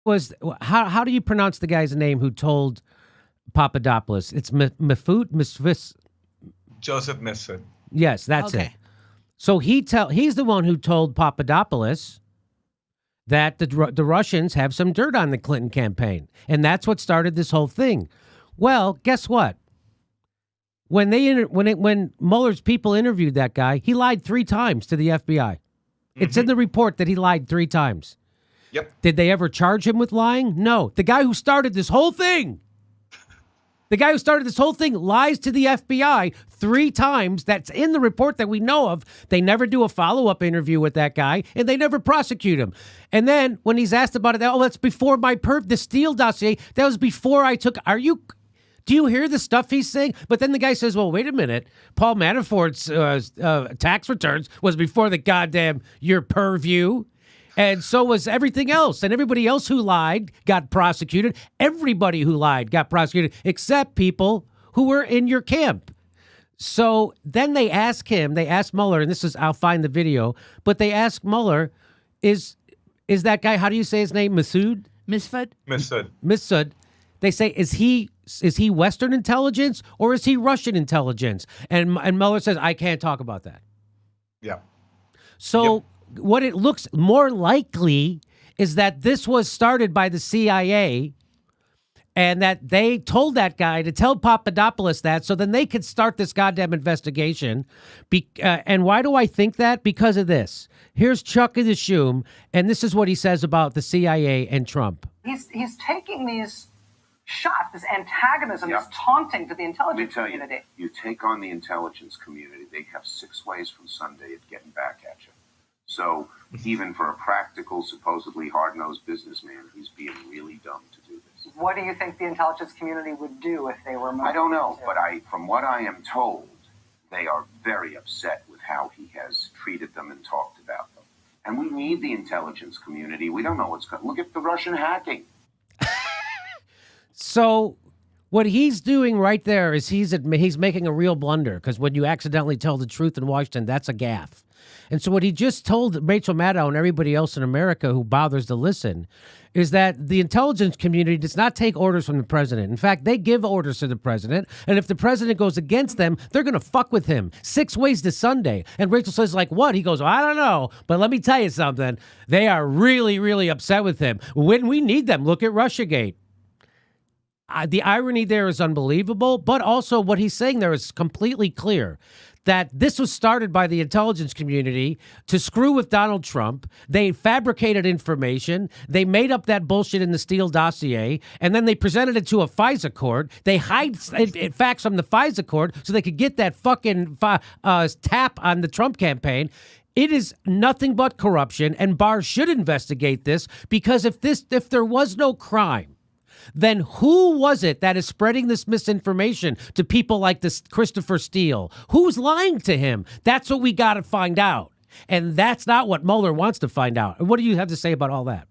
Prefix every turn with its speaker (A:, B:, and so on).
A: Was how do you pronounce the guy's name who told Papadopoulos? It's Mifut, Misfis.
B: Joseph Mifsud.
A: Yes, that's it. So he's the one who told Papadopoulos that the Russians have some dirt on the Clinton campaign, and that's what started this whole thing. Well, guess what? When Mueller's people interviewed that guy, he lied 3 times to the FBI. It's in the report that he lied 3 times.
B: Yep.
A: Did they ever charge him with lying? No. The guy who started this whole thing. The guy who started this whole thing lies to the FBI 3 times. That's in the report that we know of. They never do a follow-up interview with that guy, and they never prosecute him. And then when he's asked about it, that's before the Steele dossier. That was before I took. Do you hear the stuff he's saying? But then the guy says, well, wait a minute. Paul Manafort's tax returns was before the goddamn your purview. And so was everything else. And everybody else who lied got prosecuted. Everybody who lied got prosecuted, except people who were in your camp. So then they ask Mueller, and I'll find the video, but they ask Mueller, is that guy, how do you say his name? Mifsud? Mifsud. They say, is he Western intelligence or is he Russian intelligence? And Mueller says, I can't talk about that.
B: Yeah.
A: So what it looks more likely is that this was started by the CIA and that they told that guy to tell Papadopoulos that so then they could start this goddamn investigation. And why do I think that? Because of this. Here's Chucky the Schum, and this is what he says about the CIA and Trump.
C: He's taking these shots, this antagonism, this taunting to the intelligence community.
D: You take on the intelligence community, they have 6 ways from Sunday of getting back at you. So even for a practical, supposedly hard-nosed businessman, he's being really dumb to do this.
C: What do you think the intelligence community would do if they were?
D: I don't know, but from what I am told, they are very upset with how he has treated them and talked about them. And we need the intelligence community. We don't know what's going. Look at the Russian hacking.
A: So what he's doing right there is he's making a real blunder, because when you accidentally tell the truth in Washington, that's a gaffe. And so what he just told Rachel Maddow and everybody else in America who bothers to listen is that the intelligence community does not take orders from the president. In fact, they give orders to the president, and if the president goes against them, they're going to fuck with him. 6 ways to Sunday. And Rachel says, like, what? He goes, well, I don't know, but let me tell you something. They are really, really upset with him. When we need them, look at Russiagate. The irony there is unbelievable, but also what he's saying there is completely clear. That this was started by the intelligence community to screw with Donald Trump. They fabricated information. They made up that bullshit in the Steele dossier, and then they presented it to a FISA court. They hide facts from the FISA court so they could get that fucking tap on the Trump campaign. It is nothing but corruption, and Barr should investigate this, because if there was no crime, then who was it that is spreading this misinformation to people like this Christopher Steele? Who's lying to him? That's what we got to find out. And that's not what Mueller wants to find out. What do you have to say about all that?